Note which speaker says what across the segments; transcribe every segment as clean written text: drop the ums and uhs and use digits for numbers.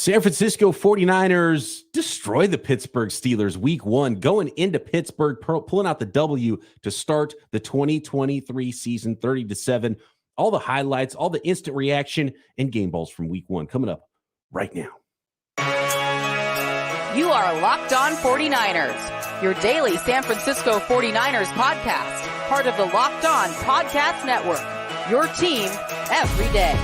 Speaker 1: San Francisco 49ers destroy the Pittsburgh Steelers week 1, going into Pittsburgh, pulling out the W to start the 2023 season 30-7. All the highlights, all the instant reaction, and game balls from week 1 coming up right now.
Speaker 2: You are Locked On 49ers, your daily San Francisco 49ers podcast, part of the Locked On Podcast Network, your team every day.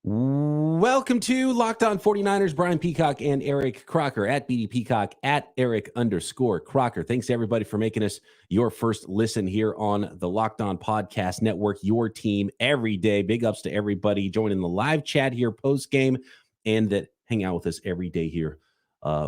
Speaker 1: Welcome to Locked On 49ers. Brian Peacock and Eric Crocker at BD Peacock at Eric_Crocker. Thanks to everybody for making us your first listen here on the Locked On Podcast Network, your team every day. Big ups to everybody joining the live chat here post game and that hang out with us every day here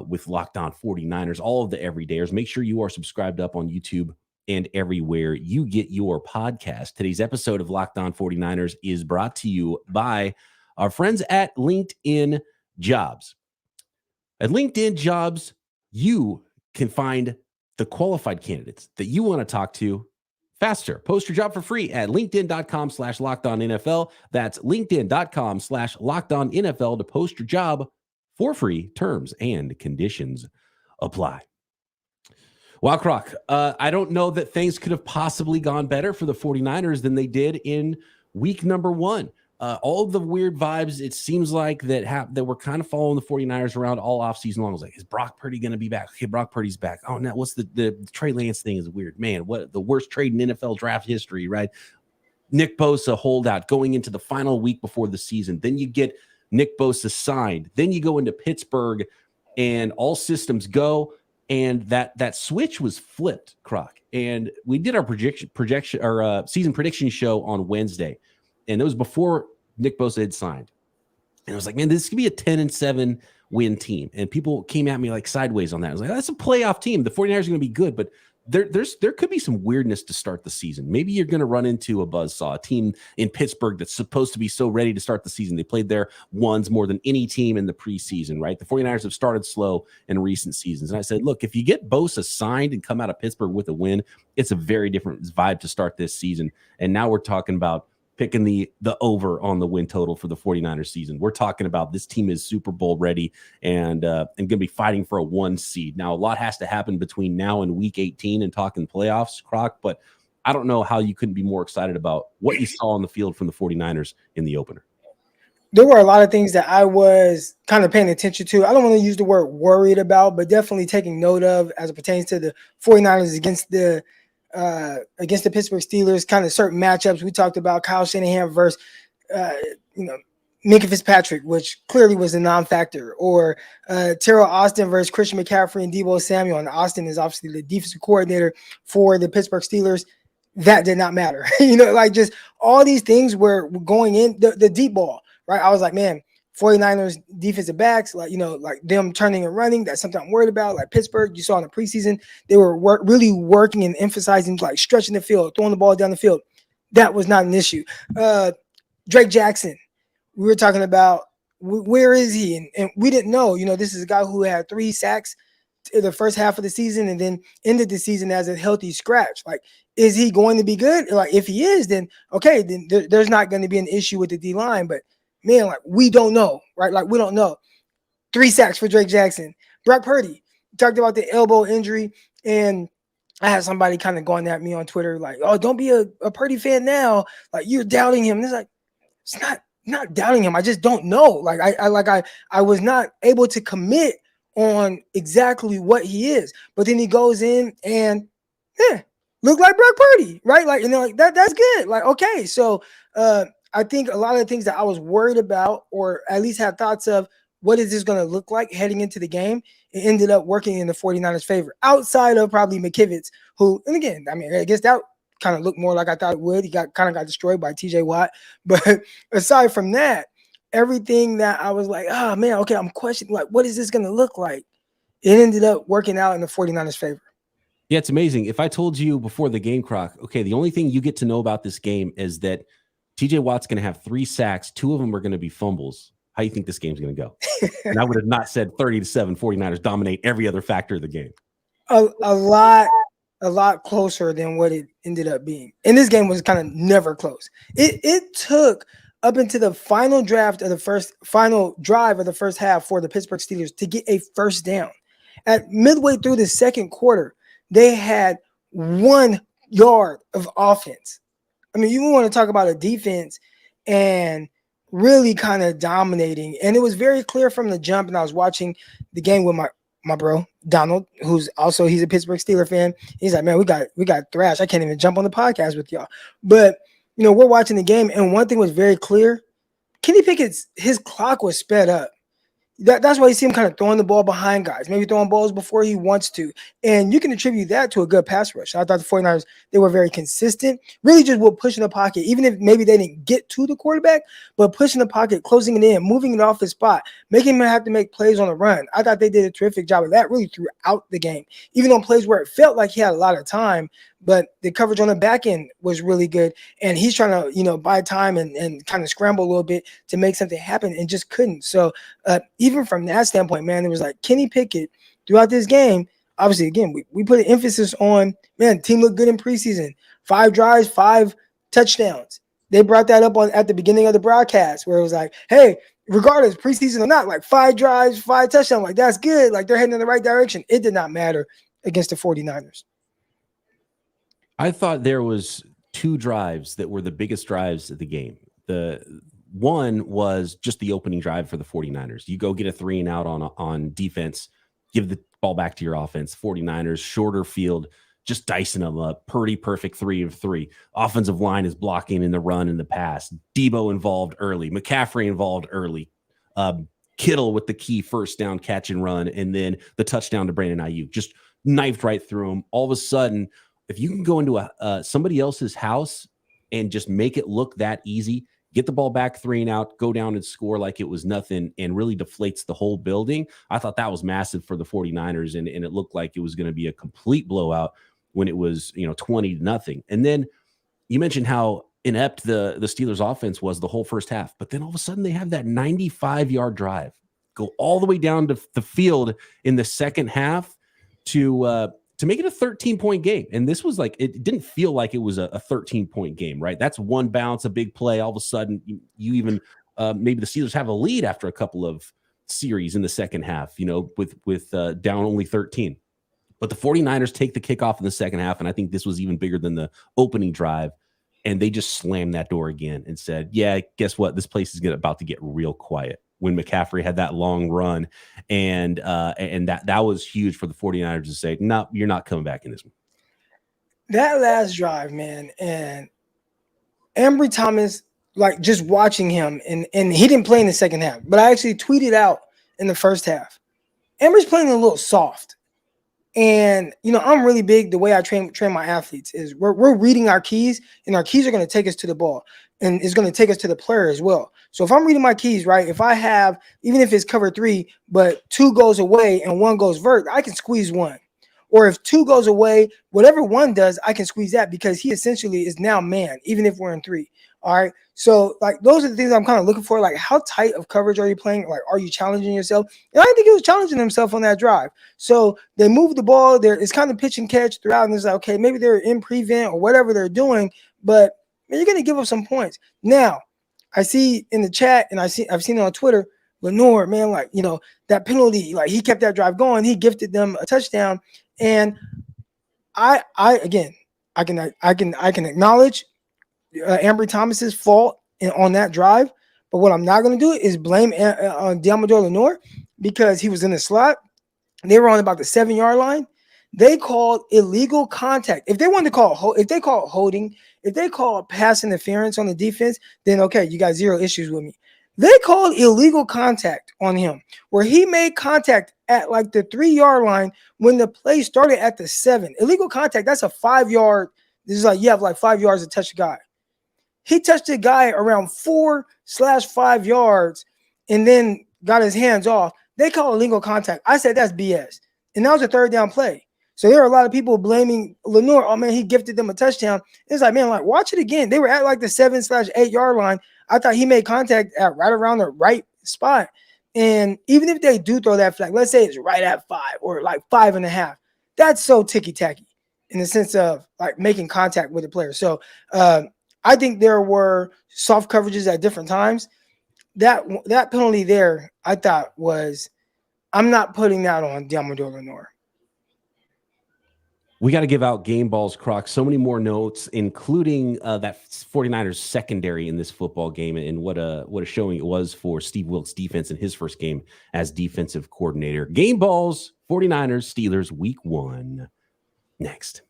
Speaker 1: with Locked On 49ers, all of the everydayers. Make sure you are subscribed up on YouTube and everywhere you get your podcast. Today's episode of Locked On 49ers is brought to you by our friends at LinkedIn Jobs. At LinkedIn Jobs, you can find the qualified candidates that you want to talk to faster. Post your job for free at linkedin.com/lockedonnfl. That's linkedin.com/lockedonnfl to post your job for free. Terms and conditions apply. Wow, Croc, I don't know that things could have possibly gone better for the 49ers than they did in week number 1. All of the weird vibes, it seems like that we're kind of following the 49ers around all offseason long. I was like, is Brock Purdy going to be back? Okay, Brock Purdy's back. Oh, no, what's the Trey Lance thing is weird. Man, what the worst trade in NFL draft history, right? Nick Bosa holdout going into the final week before the season. Then you get Nick Bosa signed. Then you go into Pittsburgh and all systems go. And that switch was flipped, Croc. And we did our season prediction show on Wednesday. And it was before Nick Bosa had signed. And I was like, man, this could be a 10-7 win team. And people came at me like sideways on that. I was like, that's a playoff team. The 49ers are going to be good, but there could be some weirdness to start the season. Maybe you're going to run into a buzzsaw, a team in Pittsburgh that's supposed to be so ready to start the season. They played their ones more than any team in the preseason, right? The 49ers have started slow in recent seasons. And I said, look, if you get Bosa signed and come out of Pittsburgh with a win, it's a very different vibe to start this season. And now we're talking about picking the over on the win total for the 49ers season. We're talking about this team is Super Bowl ready and going to be fighting for a 1 seed. Now, a lot has to happen between now and week 18 and talking playoffs, Croc, but I don't know how you couldn't be more excited about what you saw on the field from the 49ers in the opener.
Speaker 3: There were a lot of things that I was kind of paying attention to. I don't want to use the word worried about, but definitely taking note of as it pertains to the 49ers against the Pittsburgh Steelers, kind of certain matchups. We talked about Kyle Shanahan versus, Minka Fitzpatrick, which clearly was a non-factor, or Terrell Austin versus Christian McCaffrey and Deebo Samuel. And Austin is obviously the defensive coordinator for the Pittsburgh Steelers. That did not matter. Just all these things were going in the deep ball, right? I was like, man, 49ers defensive backs, like them turning and running, that's something I'm worried about. Like Pittsburgh, you saw in the preseason, they were really working and emphasizing like stretching the field, throwing the ball down the field. That was not an issue. Drake Jackson, we were talking about where is he? And we didn't know, this is a guy who had 3 sacks in the first half of the season and then ended the season as a healthy scratch. Like, is he going to be good? Like, if he is, then okay, then there's not going to be an issue with the D-line, but man, like we don't know, right? Like we don't know. 3 sacks for Drake Jackson. Brock Purdy, talked about the elbow injury, and I had somebody kind of going at me on Twitter like, oh, don't be a Purdy fan now. Like you're doubting him. And it's like, it's not doubting him. I just don't know. Like I was not able to commit on exactly what he is. But then he goes in and look like Brock Purdy, right? Like, like that's good. Like, okay, so I think a lot of the things that I was worried about, or at least had thoughts of, what is this going to look like heading into the game, it ended up working in the 49ers' favor, outside of probably McKivitz, who, and again, I mean, I guess that kind of looked more like I thought it would. He got destroyed by TJ Watt. But aside from that, everything that I was like, oh, man, okay, I'm questioning, like, what is this going to look like? It ended up working out in the 49ers' favor.
Speaker 1: Yeah, it's amazing. If I told you before the game, Croc, okay, the only thing you get to know about this game is that TJ Watt's going to have 3 sacks. 2 of them are going to be fumbles. How do you think this game's going to go? And I would have not said 30-7 49ers dominate every other factor of the game.
Speaker 3: A lot a lot closer than what it ended up being. And this game was kind of never close. It took up into the final drive of the first half for the Pittsburgh Steelers to get a first down. At midway through the second quarter, they had 1 yard of offense. I mean, you want to talk about a defense and really kind of dominating. And it was very clear from the jump. And I was watching the game with my bro, Donald, he's a Pittsburgh Steelers fan. He's like, man, we got thrashed. I can't even jump on the podcast with y'all. But, we're watching the game. And one thing was very clear. Kenny Pickett's, his clock was sped up. That's why you see him kind of throwing the ball behind guys, maybe throwing balls before he wants to. And you can attribute that to a good pass rush. I thought the 49ers, they were very consistent, really just were pushing the pocket, even if maybe they didn't get to the quarterback, but pushing the pocket, closing it in, moving it off his spot, making him have to make plays on the run. I thought they did a terrific job of that really throughout the game, even on plays where it felt like he had a lot of time, but the coverage on the back end was really good. And he's trying to, buy time and kind of scramble a little bit to make something happen and just couldn't. So even from that standpoint, man, it was like Kenny Pickett throughout this game. Obviously, again, we put an emphasis on, man, team looked good in preseason. 5 drives, 5 touchdowns. They brought that up at the beginning of the broadcast where it was like, hey, regardless, preseason or not, like 5 drives, 5 touchdowns, like that's good. Like they're heading in the right direction. It did not matter against the 49ers.
Speaker 1: I thought there was 2 drives that were the biggest drives of the game. The one was just the opening drive for the 49ers. You go get a 3 and out on defense, give the ball back to your offense. 49ers, shorter field, just dicing them up. Purdy, perfect 3 of 3. Offensive line is blocking in the run and the pass. Debo involved early. McCaffrey involved early. Kittle with the key first down catch and run, and then the touchdown to Brandon Aiyuk. Just knifed right through him. All of a sudden, if you can go into somebody else's house and just make it look that easy, get the ball back 3 and out, go down and score like it was nothing, and really deflates the whole building. I thought that was massive for the 49ers, and it looked like it was going to be a complete blowout when it was 20-0. And then you mentioned how inept the Steelers offense was the whole first half, but then all of a sudden they have that 95-yard drive, go all the way down to the field in the second half to make it a 13-point game. And this was like, it didn't feel like it was a 13-point game, right? That's one bounce, a big play. All of a sudden, you even maybe the Steelers have a lead after a couple of series in the second half, with down only 13. But the 49ers take the kickoff in the second half, and I think this was even bigger than the opening drive. And they just slammed that door again and said, yeah, guess what? This place is about to get real quiet. When McCaffrey had that long run, and that was huge for the 49ers to say, no, you're not coming back in this one.
Speaker 3: That last drive, man, and Ambry Thomas, like just watching him, and he didn't play in the second half, but I actually tweeted out in the first half, Ambry's playing a little soft. And, I'm really big. The way I train my athletes is we're reading our keys, and our keys are going to take us to the ball, and it's going to take us to the player as well. So if I'm reading my keys, right, if I have, even if it's cover 3, but 2 goes away and 1 goes vert, I can squeeze 1. Or if 2 goes away, whatever 1 does, I can squeeze that because he essentially is now man, even if we're in 3. All right. So like those are the things I'm kind of looking for. Like, how tight of coverage are you playing? Like, are you challenging yourself? And I think he was challenging himself on that drive. So they move the ball there. It's kind of pitch and catch throughout. And it's like, okay, maybe they're in prevent or whatever they're doing, but man, you're going to give up some points. Now, I see in the chat, and I've seen it on Twitter, Lenore, man, like, that penalty, like he kept that drive going. He gifted them a touchdown. And I can acknowledge Ambry Thomas's fault on that drive, but what I'm not going to do is blame Deommodore Lenore because he was in the slot. They were on about the 7-yard line. They called illegal contact. If they wanted to call, if they call holding, if they call pass interference on the defense, then okay, you got 0 issues with me. They called illegal contact on him, where he made contact at like the 3-yard line when the play started at the 7. Illegal contact, that's a 5-yard. This is like you have like 5 yards to touch a guy. He touched a guy around 4/5 yards and then got his hands off. They call illegal contact. I said that's BS. And that was a 3rd down play. So there are a lot of people blaming Lenore. Oh, man, he gifted them a touchdown. It's like, man, like, watch it again. They were at like the 7/8 yard line. I thought he made contact at right around the right spot. And even if they do throw that flag, let's say it's right at 5 or like 5.5, that's so ticky-tacky. in the sense of like making contact with the player. So I think there were soft coverages at different times. That penalty there, I thought was, I'm not putting that on Diamador Lenore.
Speaker 1: We got to give out game balls, Croc. So many more notes, including that 49ers secondary in this football game, and what a showing it was for Steve Wilkes' defense in his first game as defensive coordinator. Game balls, 49ers, Steelers, week 1. Next.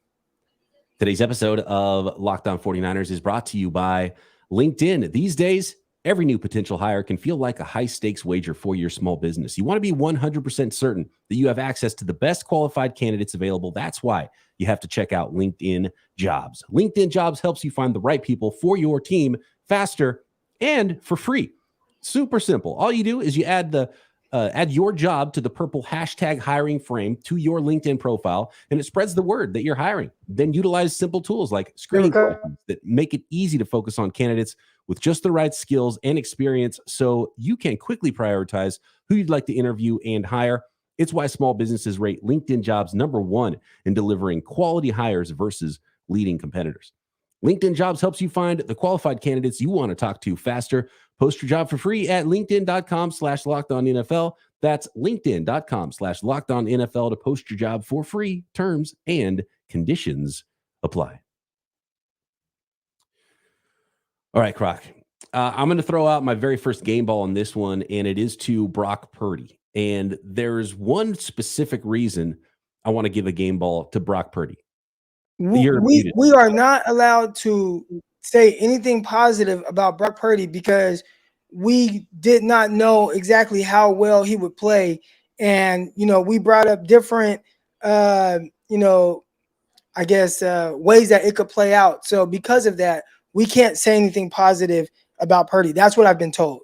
Speaker 1: Today's episode of Locked On 49ers is brought to you by LinkedIn. These days, every new potential hire can feel like a high-stakes wager for your small business. You want to be 100% certain that you have access to the best qualified candidates available. That's why you have to check out LinkedIn Jobs. LinkedIn Jobs helps you find the right people for your team faster and for free. Super simple. All you do is you add your job to the purple hashtag hiring frame to your LinkedIn profile, and it spreads the word that you're hiring. Then utilize simple tools like screening questions that make it easy to focus on candidates with just the right skills and experience so you can quickly prioritize who you'd like to interview and hire. It's why small businesses rate LinkedIn Jobs #1 in delivering quality hires versus leading competitors. LinkedIn Jobs helps you find the qualified candidates you want to talk to faster. Post your job for free at linkedin.com/lockedonnfl. That's linkedin.com/lockedonnfl to post your job for free. Terms and conditions apply. All right, Croc. I'm going to throw out my very first game ball on this one, and it is to Brock Purdy. And there's one specific reason I want to give a game ball to Brock Purdy.
Speaker 3: We are not allowed to say anything positive about Brock Purdy because we did not know exactly how well he would play. And, we brought up different, ways that it could play out. So because of that, we can't say anything positive about Purdy. That's what I've been told.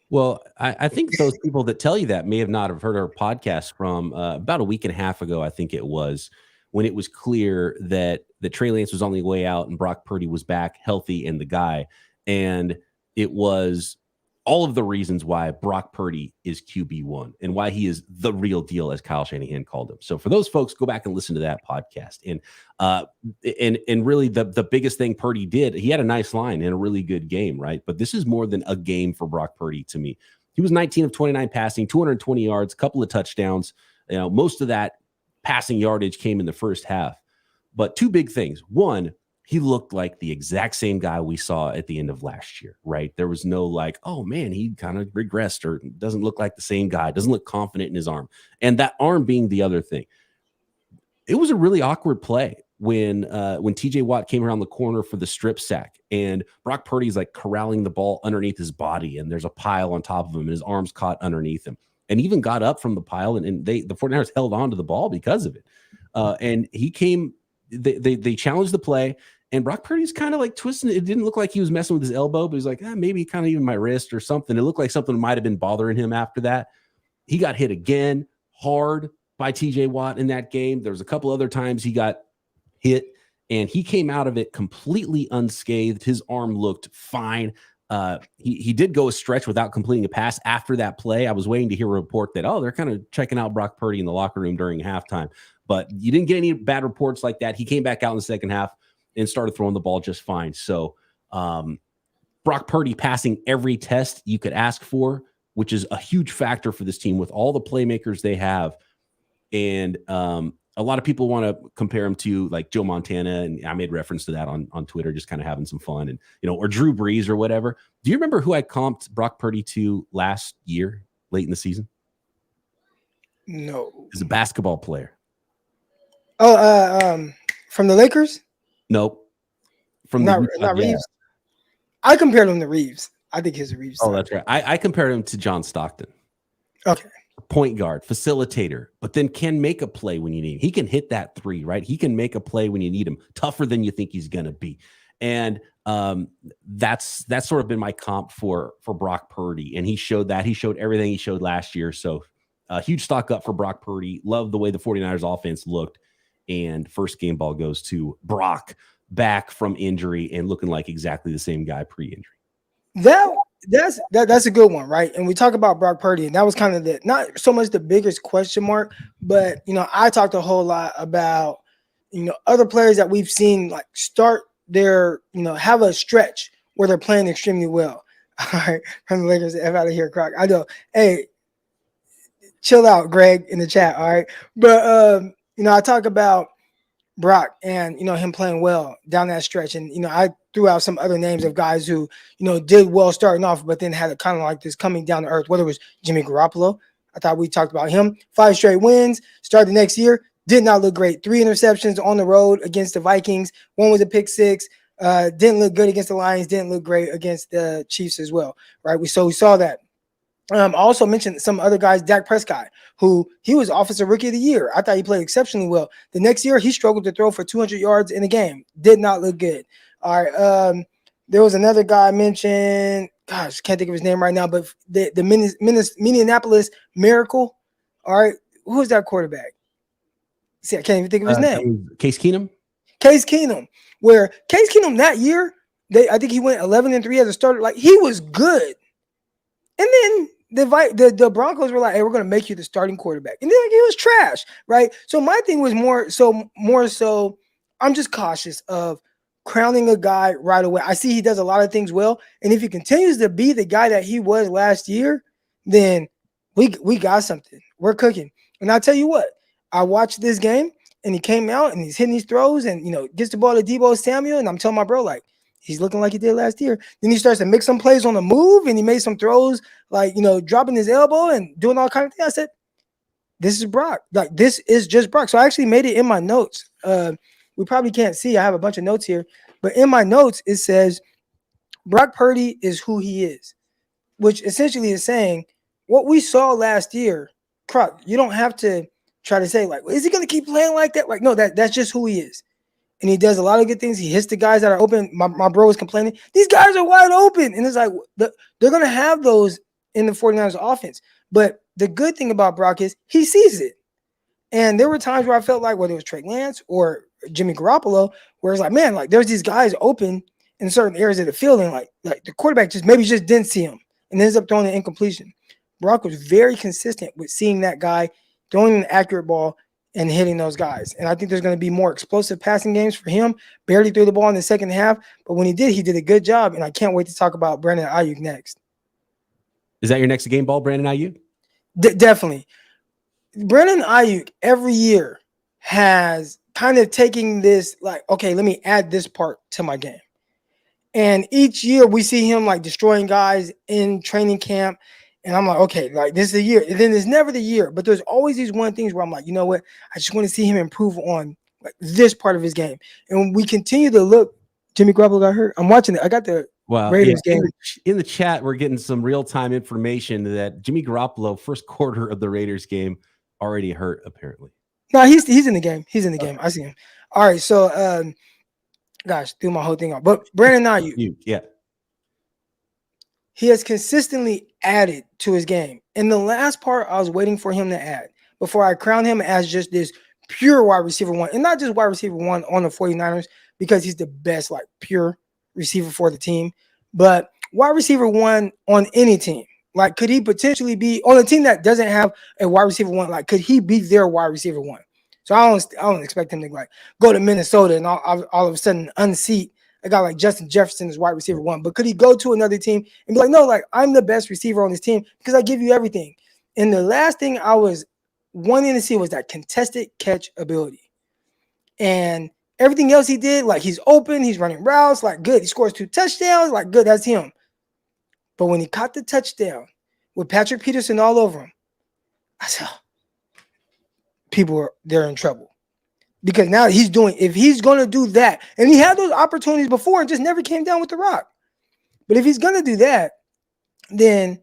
Speaker 1: Well, I think those people that tell you that may have not have heard our podcast from about a week and a half ago, I think it was, when it was clear that Trey Lance was on the way out and Brock Purdy was back healthy and the guy. And it was all of the reasons why Brock Purdy is QB1 and why he is the real deal, as Kyle Shanahan called him. So for those folks, go back and listen to that podcast. And really the biggest thing Purdy did, he had a nice line in a really good game, right? But this is more than a game for Brock Purdy to me. He was 19 of 29 passing, 220 yards, a couple of touchdowns. Most of that passing yardage came in the first half. But two big things. One, he looked like the exact same guy we saw at the end of last year, right? There was no like, oh man, he kind of regressed or doesn't look like the same guy, doesn't look confident in his arm. And that arm being the other thing. It was a really awkward play when TJ Watt came around the corner for the strip sack and Brock Purdy's like corralling the ball underneath his body and there's a pile on top of him and his arms caught underneath him. And even got up from the pile and the 49ers held on to the ball because of it. And he came, they challenged the play. And Brock Purdy's kind of like twisting. It didn't look like he was messing with his elbow, but he's like, maybe kind of even my wrist or something. It looked like something might have been bothering him after that. He got hit again hard by TJ Watt in that game. There was a couple other times he got hit, and he came out of it completely unscathed. His arm looked fine. He did go a stretch without completing a pass after that play. I was waiting to hear a report that, they're kind of checking out Brock Purdy in the locker room during halftime. But you didn't get any bad reports like that. He came back out in the second half and started throwing the ball just fine. So Brock Purdy passing every test you could ask for, which is a huge factor for this team with all the playmakers they have. And a lot of people want to compare him to like Joe Montana. And I made reference to that on Twitter, just kind of having some fun and, or Drew Brees or whatever. Do you remember who I comped Brock Purdy to last year, late in the season?
Speaker 3: No.
Speaker 1: He's a basketball player.
Speaker 3: Oh, from the Lakers?
Speaker 1: Nope. From
Speaker 3: not Reeves. I compared him to Reeves. I think his Reeves.
Speaker 1: Oh, that's right. I compared him to John Stockton.
Speaker 3: Okay.
Speaker 1: Point guard, facilitator, but then can make a play when you need him. He can hit that three, right? He can make a play when you need him. Tougher than you think he's going to be. And that's sort of been my comp for Brock Purdy. And he showed that. He showed everything he showed last year. So huge stock up for Brock Purdy. Love the way the 49ers offense looked. And first game ball goes to Brock, back from injury and looking like exactly the same guy pre-injury.
Speaker 3: That's a good one, right? And we talk about Brock Purdy, and that was kind of not so much the biggest question mark, but I talked a whole lot about other players that we've seen like start their, have a stretch where they're playing extremely well. All right, from the Lakers, F out of here, Croc. I know. Hey, chill out, Greg, in the chat. All right, but I talk about Brock and him playing well down that stretch, and I threw out some other names of guys who did well starting off, but then had a kind of like this coming down to earth. Whether it was Jimmy Garoppolo, I thought we talked about him. 5 straight wins. Started the next year, did not look great. 3 interceptions on the road against the Vikings. 1 was a pick 6. Didn't look good against the Lions. Didn't look great against the Chiefs as well. Right? We saw that. Also mentioned some other guys, Dak Prescott, who he was Offensive Rookie of the Year. I thought he played exceptionally well. The next year, he struggled to throw for 200 yards in a game. Did not look good. All right. There was another guy I mentioned. Gosh, can't think of his name right now, but the Minneapolis Miracle. All right. Who was that quarterback? See, I can't even think of his name.
Speaker 1: Case Keenum.
Speaker 3: Case Keenum. Where Case Keenum that year, I think he went 11-3 as a starter. Like, he was good. And then the Broncos were like, hey, we're going to make you the starting quarterback. And then like, he was trash, right? So my thing was more so I'm just cautious of crowning a guy right away. I see he does a lot of things well. And if he continues to be the guy that he was last year, then we got something. We're cooking. And I'll tell you what, I watched this game and he came out and he's hitting these throws and, gets the ball to Deebo Samuel. And I'm telling my bro, like, he's looking like he did last year. Then he starts to make some plays on the move, and he made some throws, like, dropping his elbow and doing all kinds of things. I said, this is Brock. Like, this is just Brock. So I actually made it in my notes. We probably can't see. I have a bunch of notes here. But in my notes, it says, Brock Purdy is who he is, which essentially is saying what we saw last year. Croc, you don't have to try to say, like, well, is he going to keep playing like that? Like, no, that's just who he is. And he does a lot of good things. He hits the guys that are open. My bro was complaining, these guys are wide open. And it's like, they're going to have those in the 49ers offense. But the good thing about Brock is he sees it. And there were times where I felt like, whether it was Trey Lance or Jimmy Garoppolo, where it's like, man, like, there's these guys open in certain areas of the field. And like the quarterback just didn't see him and ends up throwing an incompletion. Brock was very consistent with seeing that guy, throwing an accurate ball, and hitting those guys. And I think there's going to be more explosive passing games for him. Barely threw the ball in the second half, but when he did a good job. And I can't wait to talk about Brandon Aiyuk next.
Speaker 1: Is that your next game ball, Brandon Aiyuk?
Speaker 3: Definitely. Brandon Aiyuk every year has kind of taking this, like, okay, let me add this part to my game. And each year we see him like destroying guys in training camp. And I'm like, okay, like, this is the year. And then there's never the year, but there's always these one things where I'm like, you know what? I just want to see him improve on like this part of his game. And when we continue to look, Jimmy Garoppolo got hurt. I'm watching it. I got the Raiders game.
Speaker 1: In the chat, we're getting some real-time information that Jimmy Garoppolo, first quarter of the Raiders game, already hurt, apparently.
Speaker 3: No, he's in the game. He's in the game. I see him. All right, so gosh, threw my whole thing off. But Brandon Aiyuk.
Speaker 1: Yeah.
Speaker 3: He has consistently added to his game. And the last part I was waiting for him to add before I crown him as just this pure wide receiver one. And not just wide receiver one on the 49ers because he's the best, like, pure receiver for the team. But wide receiver one on any team. Like, could he potentially be on a team that doesn't have a wide receiver one? Like, could he be their wide receiver one? So I don't expect him to, like, go to Minnesota and all of a sudden unseat a guy like Justin Jefferson is wide receiver one. But could he go to another team and be like, no, like, I'm the best receiver on this team because I give you everything. And the last thing I was wanting to see was that contested catch ability. And everything else he did, like, he's open, he's running routes, like, good. He scores 2 touchdowns, like, good, that's him. But when he caught the touchdown with Patrick Peterson all over him, I said, they're in trouble. Because now if he's going to do that, and he had those opportunities before and just never came down with the rock. But if he's going to do that, then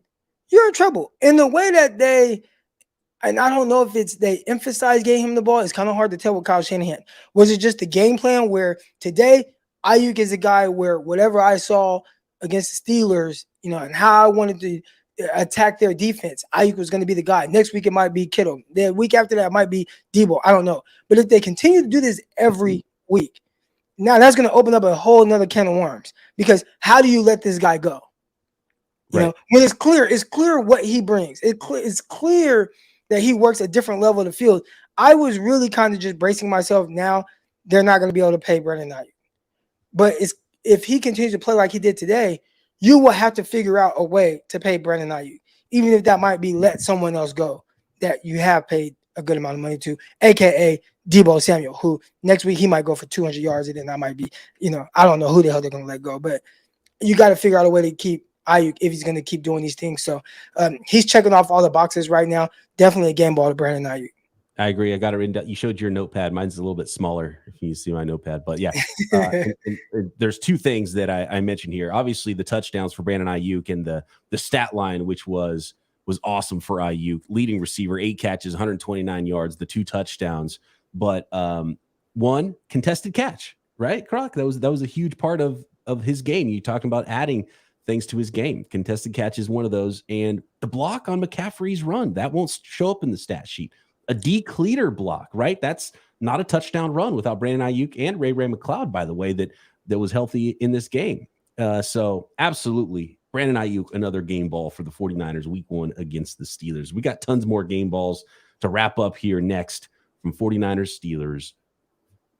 Speaker 3: you're in trouble. In the way that and I don't know if they emphasize getting him the ball. It's kind of hard to tell with Kyle Shanahan. Was it just the game plan where today Aiyuk is a guy where whatever I saw against the Steelers, and how I wanted to attack their defense, Aiyuk was going to be the guy. Next week it might be Kittle. The week after that it might be Deebo. I don't know. But if they continue to do this every week, now that's going to open up a whole nother can of worms. Because how do you let this guy go? You know, when it's clear what he brings. It's clear that he works a different level of the field. I was really kind of just bracing myself now they're not going to be able to pay Brandon Aiyuk. But if he continues to play like he did today, you will have to figure out a way to pay Brandon Aiyuk, even if that might be let someone else go that you have paid a good amount of money to, aka Deebo Samuel, who next week he might go for 200 yards, and then I might be, I don't know who the hell they're going to let go, but you got to figure out a way to keep Aiyuk if he's going to keep doing these things. So he's checking off all the boxes right now. Definitely a game ball to Brandon Aiyuk.
Speaker 1: I agree. I got it written. You showed your notepad. Mine's a little bit smaller if you see my notepad, but yeah, and there's two things that I mentioned here. Obviously, the touchdowns for Brandon Aiyuk and the stat line, which was awesome for Aiyuk, leading receiver, 8 catches, 129 yards, the 2 touchdowns, but one contested catch, right? Croc, that was a huge part of his game. You talking about adding things to his game. Contested catch is one of those, and the block on McCaffrey's run that won't show up in the stat sheet. A decleater block, right? That's not a touchdown run without Brandon Aiyuk and Ray McCloud, by the way, that was healthy in this game. So absolutely, Brandon Aiyuk, another game ball for the 49ers week 1 against the Steelers. We got tons more game balls to wrap up here next from 49ers Steelers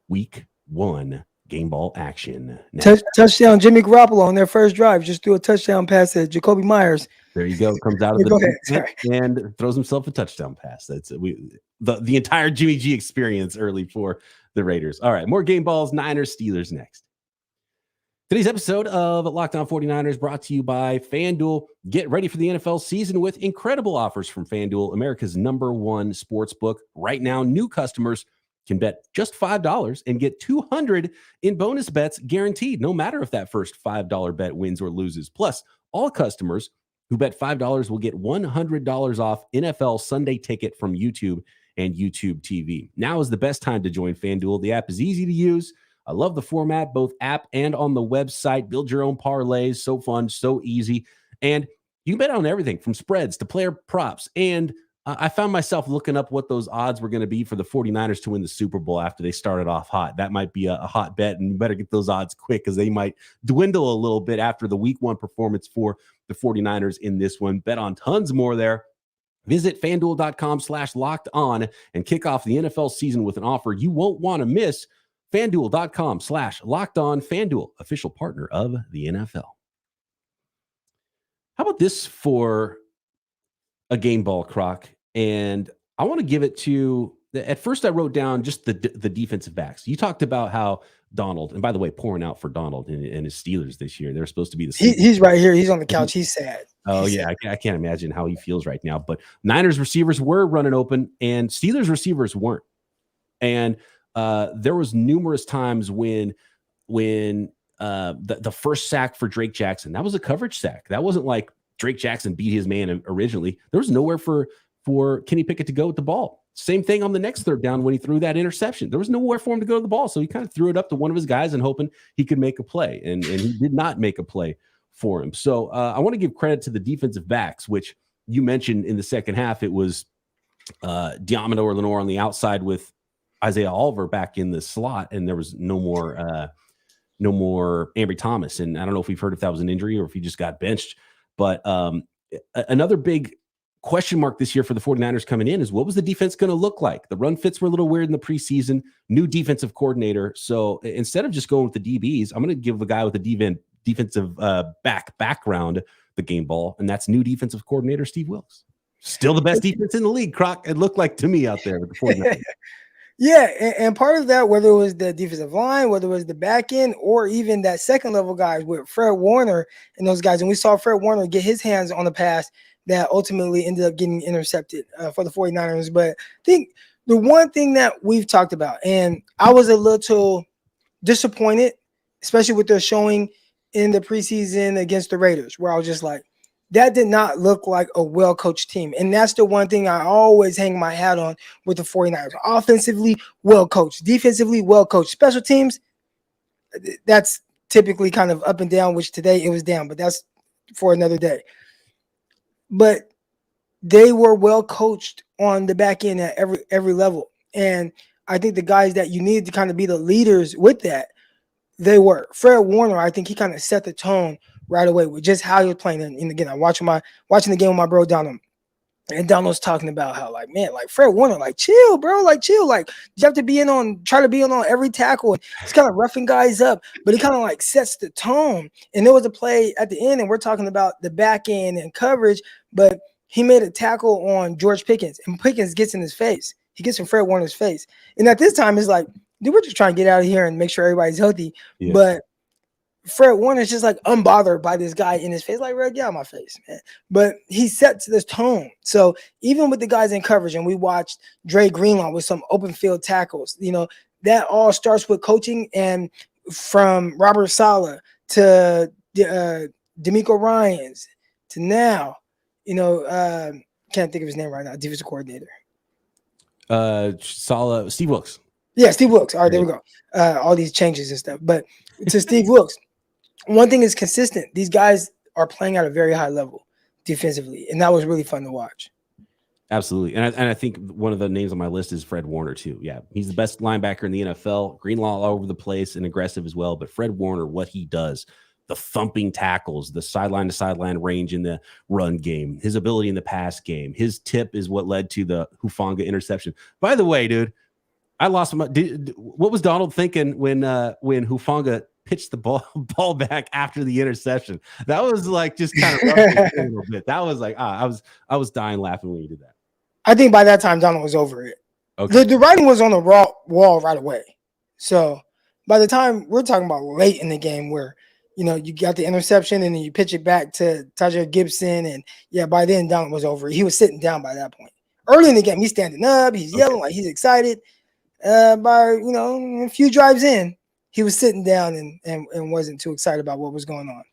Speaker 1: week 1 game ball action.
Speaker 3: Touchdown Jimmy Garoppolo on their first drive. Just threw a touchdown pass at Jacoby Myers.
Speaker 1: There you go. Comes out of the and throws himself a touchdown pass. That's the entire Jimmy G experience early for the Raiders. All right, more game balls. Niners, Steelers next. Today's episode of Locked On 49ers brought to you by FanDuel. Get ready for the NFL season with incredible offers from FanDuel, America's #1 sports book. Right now, new customers can bet just $5 and get $200 in bonus bets guaranteed, no matter if that first $5 bet wins or loses. Plus, all customers who bet $5 will get $100 off NFL Sunday Ticket from YouTube and YouTube TV. Now is the best time to join FanDuel. The app is easy to use. I love the format, both app and on the website. Build your own parlays. So fun, so easy. And you can bet on everything from spreads to player props. And I found myself looking up what those odds were going to be for the 49ers to win the Super Bowl after they started off hot. That might be a hot bet, and you better get those odds quick because they might dwindle a little bit after the week 1 performance for the 49ers in this one. Bet on tons more there. Visit FanDuel.com/LockedOn and kick off the NFL season with an offer you won't want to miss. FanDuel.com/LockedOn. FanDuel, official partner of the NFL. How about this for a game ball, Croc? And I want to give it to, at first I wrote down just the defensive backs. You talked about how Donald, and by the way, pouring out for Donald and his Steelers this year. They're supposed to be the same.
Speaker 3: He's right here. He's on the couch. He's sad.
Speaker 1: Oh, yeah. I can't imagine how he feels right now. But Niners receivers were running open and Steelers receivers weren't. And there was numerous times when the first sack for Drake Jackson, that was a coverage sack. That wasn't like Drake Jackson beat his man originally. There was nowhere for Kenny Pickett to go with the ball. Same thing on the next third down when he threw that interception. There was nowhere for him to go to the ball. So he kind of threw it up to one of his guys and hoping he could make a play. And he did not make a play for him. So I want to give credit to the defensive backs, which you mentioned in the second half. It was Diamond or Lenore on the outside with Isaiah Oliver back in the slot. And there was no more Ambry Thomas. And I don't know if we've heard if that was an injury or if he just got benched. But another big question mark this year for the 49ers coming in is what was the defense going to look like? The run fits were a little weird in the preseason, new defensive coordinator. So instead of just going with the DBs, I'm going to give the guy with the defensive background the game ball, and that's new defensive coordinator Steve Wilks. Still the best defense in the league, Croc. It looked like to me out there with the 49ers.
Speaker 3: Yeah, and part of that, whether it was the defensive line, whether it was the back end, or even that second level guys with Fred Warner and those guys, and we saw Fred Warner get his hands on the pass that ultimately ended up getting intercepted for the 49ers. But I think the one thing that we've talked about, and I was a little disappointed, especially with their showing in the preseason against the Raiders, where I was just like, that did not look like a well-coached team. And that's the one thing I always hang my hat on with the 49ers. Offensively, well-coached. Defensively, well-coached. Special teams, that's typically kind of up and down, which today it was down, but that's for another day. But they were well-coached on the back end at every level. And I think the guys that you needed to kind of be the leaders with that, they were. Fred Warner, I think he kind of set the tone right away with just how he was playing. And again, I'm watching the game with my bro Donald. And Donald's talking about how, like, man, like Fred Warner, like, chill, bro, like, chill. Like, you have to try to be on every tackle. He's kind of roughing guys up, but he kind of like sets the tone. And there was a play at the end, and we're talking about the back end and coverage, but he made a tackle on George Pickens, and Pickens gets in his face. He gets in Fred Warner's face. And at this time, it's like, dude, we're just trying to get out of here and make sure everybody's healthy. Yeah. But Fred Warner's just like unbothered by this guy in his face, like, Red, get out of my face, man. But he sets this tone. So even with the guys in coverage, and we watched Dre Greenlaw with some open field tackles, you know, that all starts with coaching. And from Robert Saleh to D'Amico Ryans to now, you know, can't think of his name right now, defensive coordinator.
Speaker 1: Saleh, Steve Wilks.
Speaker 3: Yeah, Steve Wilks. All right, there we go. All these changes and stuff. But to Steve Wilks, one thing is consistent. These guys are playing at a very high level defensively, and that was really fun to watch.
Speaker 1: Absolutely. And I think one of the names on my list is Fred Warner, too. Yeah, he's the best linebacker in the NFL. Greenlaw all over the place and aggressive as well. But Fred Warner, what he does, the thumping tackles, the sideline-to-sideline range in the run game, his ability in the pass game, his tip is what led to the Hufanga interception. By the way, dude, I lost my. What was Donald thinking when Hufanga pitched the ball back after the interception? That was like just kind of a little bit. That was like I was dying laughing when you did that.
Speaker 3: I think by that time Donald was over it. Okay. The writing was on the wall right away. So by the time we're talking about late in the game, where you know you got the interception and then you pitch it back to Tajay Gibson, and yeah, by then Donald was over. He was sitting down by that point. Early in the game, he's standing up, he's yelling like he's excited. By a few drives in, he was sitting down and wasn't too excited about what was going on.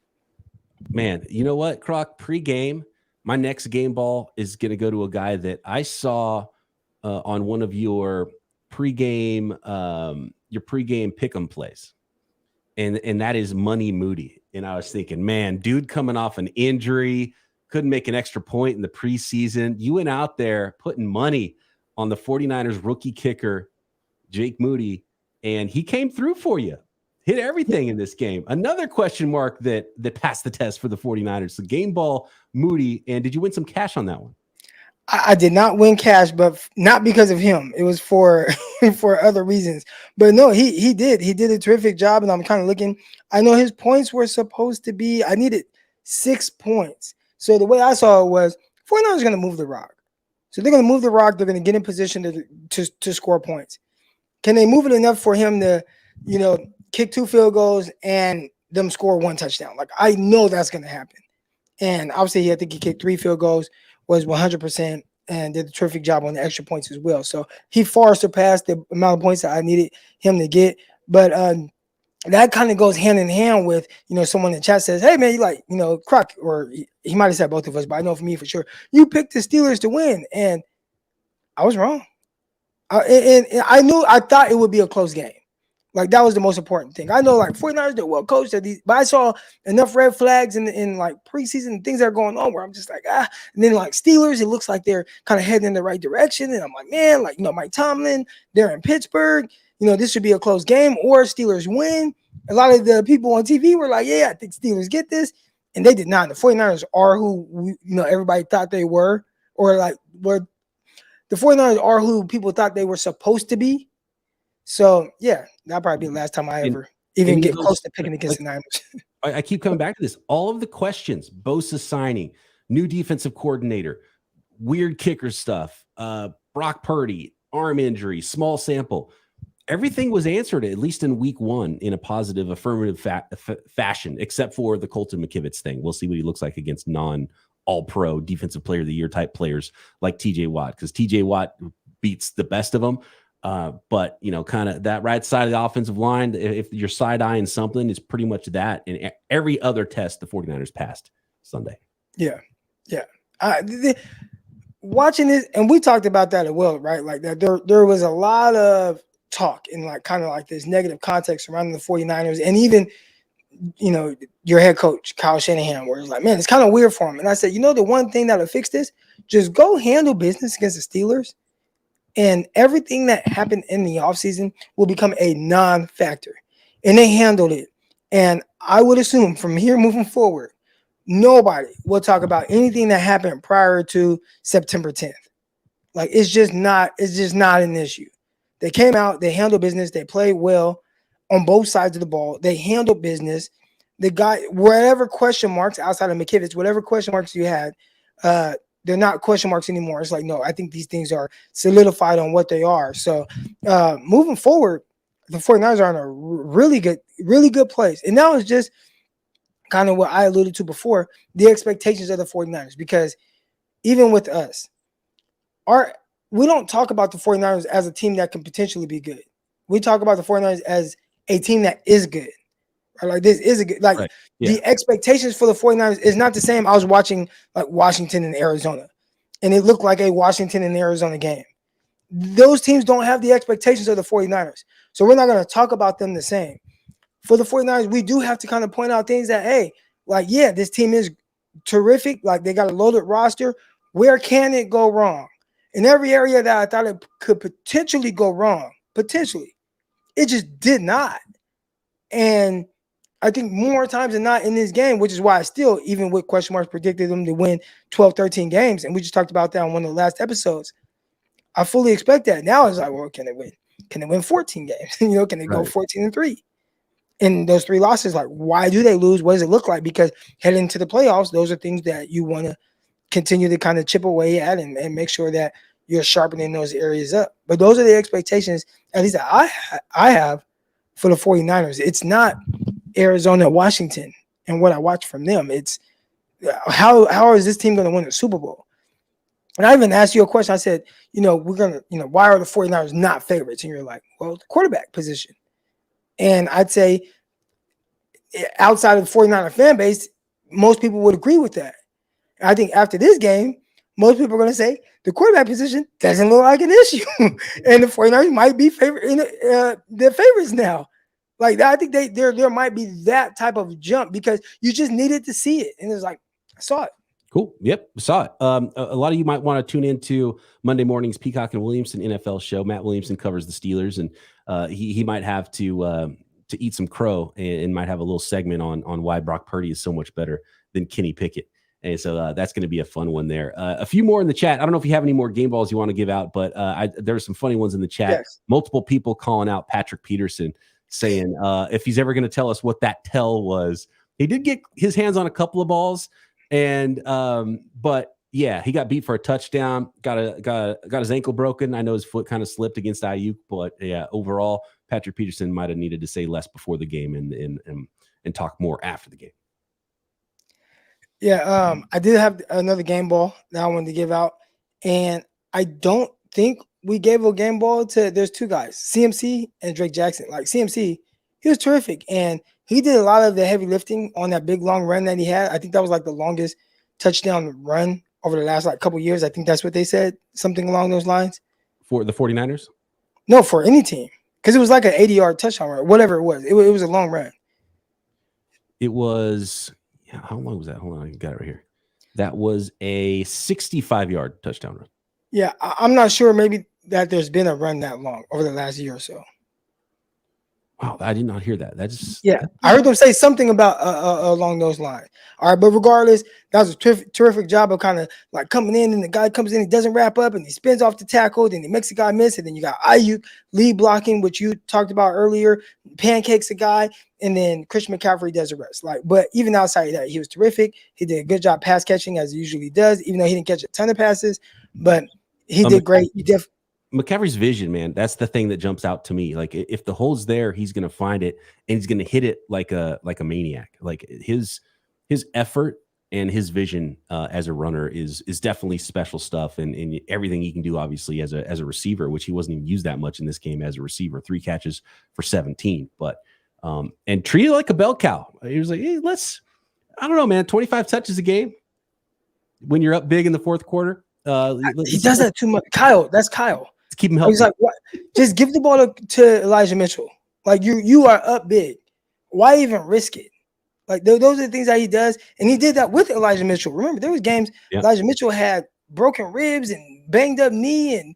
Speaker 1: Man, you know what, Croc? Pre-game, my next game ball is going to go to a guy that I saw on one of your pre-game pick'em plays, and that is Money Moody. And I was thinking, man, dude, coming off an injury, couldn't make an extra point in the preseason. You went out there putting money on the 49ers rookie kicker, Jake Moody, and he came through for you. Hit everything in this game. Another question mark that passed the test for the 49ers. The game ball, Moody, and did you win some cash on that one?
Speaker 3: I did not win cash, but not because of him. It was for other reasons. But no, he did. He did a terrific job, and I'm kind of looking. I know his points were supposed to be, I needed 6 points. So the way I saw it was 49ers are going to move the rock. So they're going to move the rock. They're going to get in position to score points. Can they move it enough for him to, kick 2 field goals and them score 1 touchdown? Like, I know that's going to happen. And obviously, I think he kicked 3 field goals, was 100%, and did a terrific job on the extra points as well. So he far surpassed the amount of points that I needed him to get. But that kind of goes hand in hand with, someone in the chat says, hey, man, you like, Croc, or he might have said both of us, but I know for me for sure, you picked the Steelers to win. And I was wrong. I thought it would be a close game. Like, that was the most important thing. I know, like, 49ers, they're well coached at these, but I saw enough red flags in like preseason and things that are going on where I'm just like, and then like Steelers, it looks like they're kind of heading in the right direction. And I'm like, man, like, Mike Tomlin, they're in Pittsburgh, this should be a close game, or Steelers win. A lot of the people on TV were like, yeah, I think Steelers get this. And they did not. The 49ers are who, everybody thought they were, or like, were the 49ers are who people thought they were supposed to be. So, yeah, that'll probably be the last time I ever even get close to picking against the Niners.
Speaker 1: I keep coming back to this. All of the questions, Bosa signing, new defensive coordinator, weird kicker stuff, Brock Purdy, arm injury, small sample. Everything was answered, at least in week 1, in a positive, affirmative fashion, except for the Colton McKivitz thing. We'll see what he looks like against non-all-pro defensive player of the year type players like TJ Watt, because TJ Watt beats the best of them. But kind of that right side of the offensive line, if you're side-eyeing something, it's pretty much that. And every other test the 49ers passed Sunday.
Speaker 3: Yeah. Watching this, and we talked about that as well, right? Like that there was a lot of talk and like kind of like this negative context surrounding the 49ers, and even your head coach Kyle Shanahan, where it's like, man, it's kind of weird for him. And I said, the one thing that'll fix this, just go handle business against the Steelers, and everything that happened in the offseason will become a non-factor. And they handled it. And I would assume from here moving forward, nobody will talk about anything that happened prior to September 10th. Like, it's just not an issue. They came out, they handled business, they played well on both sides of the ball. They handled business. They got whatever question marks outside of McKivitz, whatever question marks you had, they're not question marks anymore. It's like, no, I think these things are solidified on what they are. So moving forward, the 49ers are in a really good place. And that was just kind of what I alluded to before, the expectations of the 49ers, because even with us, we don't talk about the 49ers as a team that can potentially be good. We talk about the 49ers as a team that is good. Right? Like, this is a good, like, right. Yeah. The expectations for the 49ers is not the same. I was watching like Washington and Arizona, and it looked like a Washington and Arizona game. Those teams don't have the expectations of the 49ers. So we're not going to talk about them the same. For the 49ers, we do have to kind of point out things that, hey, like, yeah, this team is terrific. Like, they got a loaded roster. Where can it go wrong? In every area that I thought it could potentially go wrong, it just did not. And I think more times than not in this game, which is why I still, even with question marks, predicted them to win 12, 13 games. And we just talked about that on one of the last episodes. I fully expect that. Now it's like, well, can they win? Can they win 14 games? Can they go 14-3? And those 3 losses, like, why do they lose? What does it look like? Because heading into the playoffs, those are things that you want to continue to kind of chip away at and make sure that you're sharpening those areas up. But those are the expectations, at least that I have for the 49ers. It's not Arizona, Washington, and what I watch from them. It's how is this team going to win the Super Bowl? And I even asked you a question. I said, we're going to, why are the 49ers not favorites? And you're like, well, the quarterback position. And I'd say outside of the 49er fan base, most people would agree with that. And I think after this game, most people are going to say the quarterback position doesn't look like an issue. And the 49ers might be their favorites now. Like, I think there might be that type of jump because you just needed to see it. And it's like, I saw it.
Speaker 1: Cool. Yep. Saw it. A lot of you might want to tune into Monday morning's Peacock and Williamson NFL show. Matt Williamson covers the Steelers, and he might have to eat some crow and might have a little segment on why Brock Purdy is so much better than Kenny Pickett. And so that's going to be a fun one there. A few more in the chat. I don't know if you have any more game balls you want to give out, but there are some funny ones in the chat. Yes. Multiple people calling out Patrick Peterson, saying if he's ever going to tell us what that tell was. He did get his hands on a couple of balls. And but yeah, he got beat for a touchdown, got his ankle broken. I know his foot kind of slipped against Aiyuk, but yeah, overall, Patrick Peterson might have needed to say less before the game and talk more after the game.
Speaker 3: Yeah, I did have another game ball that I wanted to give out, and I don't think we gave a game ball to. There's 2 guys, CMC and Drake Jackson. Like, CMC, he was terrific, and he did a lot of the heavy lifting on that big long run that he had. I think that was like the longest touchdown run over the last couple of years. I think that's what they said, something along those lines.
Speaker 1: For the 49ers?
Speaker 3: No, for any team, because it was like an 80-yard touchdown run, whatever it was. It was a long run.
Speaker 1: It was. Yeah, how long was that? Hold on, I got it right here. That was a 65-yard touchdown run.
Speaker 3: Yeah, I'm not sure maybe that there's been a run that long over the last year or so.
Speaker 1: Wow, I did not hear that.
Speaker 3: I heard them say something about along those lines. All right, but regardless, that was a terrific job of kind of like coming in, and the guy comes in, he doesn't wrap up, and he spins off the tackle, then he makes the guy miss, and then you got Aiyuk lead blocking, which you talked about earlier, pancakes a guy, and then Christian McCaffrey does the rest. Like, but even outside of that, he was terrific. He did a good job pass catching as he usually does, even though he didn't catch a ton of passes, but he did great.
Speaker 1: McCaffrey's vision, man, that's the thing that jumps out to me. Like, if the hole's there, he's going to find it and he's going to hit it like a maniac. Like, his effort and his vision as a runner is definitely special stuff, and everything he can do, obviously, as a receiver, which he wasn't even used that much in this game as a receiver. 3 catches for 17, but and treated like a bell cow. He was like, hey, I don't know, man, 25 touches a game when you're up big in the fourth quarter.
Speaker 3: He does that too much. That's Kyle.
Speaker 1: Keep him healthy.
Speaker 3: He's like, what? Just give the ball to Elijah Mitchell. Like, you are up big. Why even risk it? Like, those are the things that he does, and he did that with Elijah Mitchell. Remember, there was games Elijah Mitchell had broken ribs and banged up knee and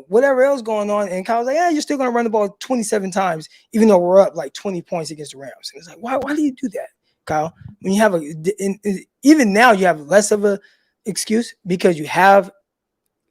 Speaker 3: whatever else going on, and Kyle's like, yeah, you're still gonna run the ball 27 times, even though we're up like 20 points against the Rams. And it's like, why do you do that? Kyle. When you have even now you have less of a excuse because you have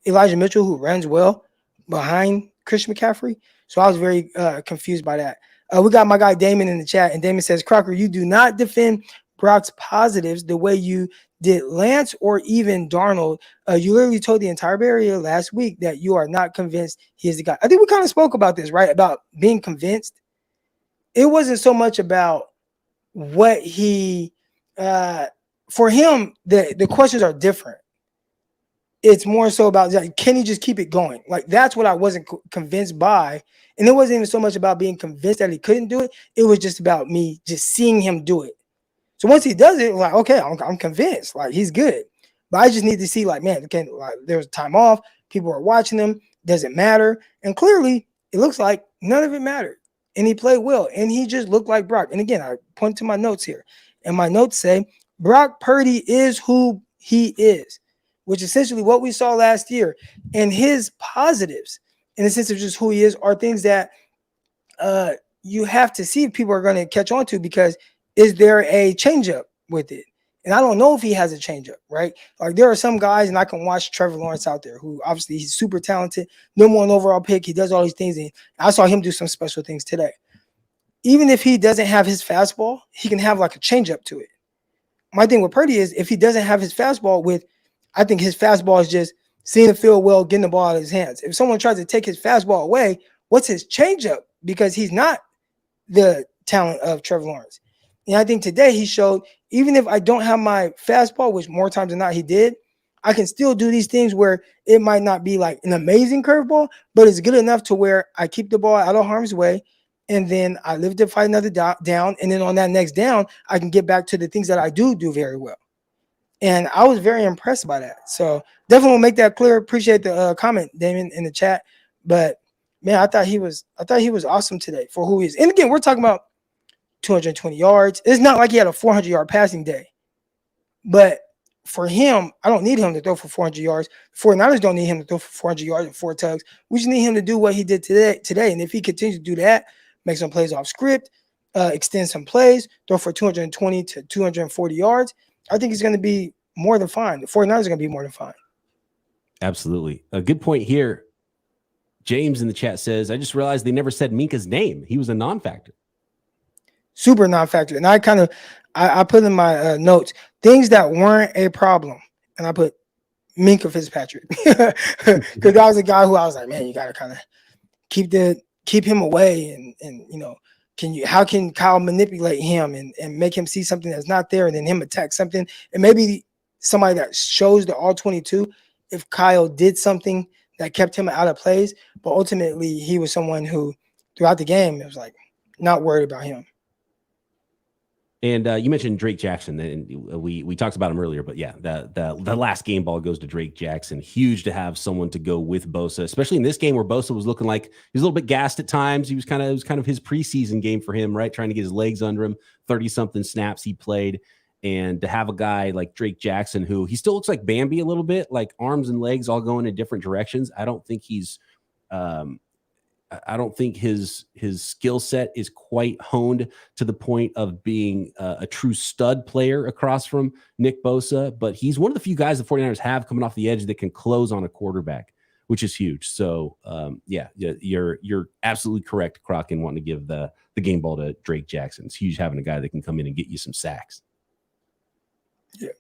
Speaker 3: Elijah Mitchell who runs well behind Christian McCaffrey. So I was very confused by that. We got my guy Damon in the chat, and Damon says, Crocker, you do not defend Brock's positives the way you did Lance or even Darnold. You literally told the entire Bay Area last week that you are not convinced he is the guy. I think we kind of spoke about this, right? About being convinced. It wasn't so much about what he for him, the questions are different. It's more so about, like, can he just keep it going? Like, that's what I wasn't convinced by. And it wasn't even so much about being convinced that he couldn't do it. It was just about me just seeing him do it. So once he does it, like, okay, I'm convinced. Like, he's good. But I just need to see, like, man, like, there's time off. People are watching him. Doesn't matter. And clearly, it looks like none of it mattered. And he played well. And he just looked like Brock. And again, I point to my notes here. And my notes say, Brock Purdy is who he is, which essentially what we saw last year. And his positives, in the sense of just who he is, are things that you have to see if people are going to catch on to, because is there a changeup with it? And I don't know if he has a changeup, right? Like, there are some guys, and I can watch Trevor Lawrence out there, who obviously he's super talented, number one overall pick. He does all these things. And I saw him do some special things today. Even if he doesn't have his fastball, he can have like a changeup to it. My thing with Purdy is if he doesn't have his fastball with, I think his fastball is just seeing the field well, getting the ball out of his hands. If someone tries to take his fastball away, what's his changeup? Because he's not the talent of Trevor Lawrence. And I think today he showed, even if I don't have my fastball, which more times than not he did, I can still do these things where it might not be like an amazing curveball, but it's good enough to where I keep the ball out of harm's way. And then I live to fight another down. And then on that next down, I can get back to the things that I do very well. And I was very impressed by that. So definitely make that clear. Appreciate the comment, Damon, in the chat. But man, I thought he was awesome today for who he is. And again, we're talking about 220 yards. It's not like he had a 400-yard passing day. But for him, I don't need him to throw for 400 yards. 49ers don't need him to throw for 400 yards and 4 tugs. We just need him to do what he did today. And if he continues to do that, make some plays off script, extend some plays, throw for 220 to 240 yards, I think he's going to be more than fine. The 49ers are going to be more than fine.
Speaker 1: Absolutely. A good point here. James in the chat says, I just realized they never said Minka's name. He was a non-factor. Super
Speaker 3: non-factor. And I put in my notes things that weren't a problem. And I put Minka Fitzpatrick. Because that was a guy who I was like, man, you got to kind of keep him away. And you know, how can Kyle manipulate him and make him see something that's not there, and then him attack something? And maybe somebody that shows the all 22, if Kyle did something that kept him out of plays, but ultimately he was someone who throughout the game, it was like not worried about him.
Speaker 1: And you mentioned Drake Jackson, and we talked about him earlier, but yeah, the last game ball goes to Drake Jackson. Huge to have someone to go with Bosa, especially in this game where Bosa was looking like he was a little bit gassed at times. It was kind of his preseason game for him, right? Trying to get his legs under him. 30-something snaps he played, and to have a guy like Drake Jackson, who he still looks like Bambi a little bit, like arms and legs all going in different directions. I don't think his skill set is quite honed to the point of being a true stud player across from Nick Bosa, but he's one of the few guys the 49ers have coming off the edge that can close on a quarterback, which is huge. So you're absolutely correct, Croc, in wanting to give the game ball to Drake Jackson. It's huge having a guy that can come in and get you some sacks.
Speaker 3: Yeah.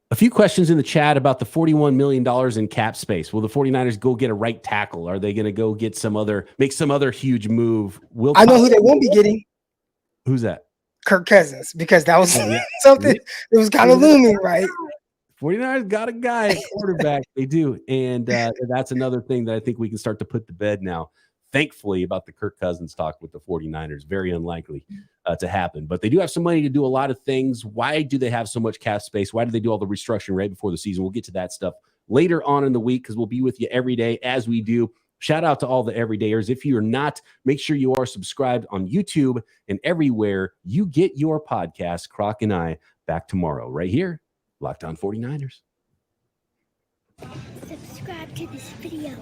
Speaker 1: A few questions in the chat about the $41 million in cap space. Will the 49ers go get a right tackle? Are they going to go get make some other huge move?
Speaker 3: I know who they won't be getting.
Speaker 1: Who's that?
Speaker 3: Kirk Cousins, because that was something that was kind of looming, right?
Speaker 1: 49ers got a guy at quarterback. They do. And that's another thing that I think we can start to put to bed now. Thankfully, about the Kirk Cousins talk with the 49ers, very unlikely to happen. But they do have some money to do a lot of things. Why do they have so much cap space? Why do they do all the restructuring right before the season? We'll get to that stuff later on in the week, because we'll be with you every day as we do. Shout out to all the everydayers. If you're not, make sure you are subscribed on YouTube and everywhere you get your podcast. Croc and I back tomorrow right here, Locked On 49ers.
Speaker 4: Subscribe to this video.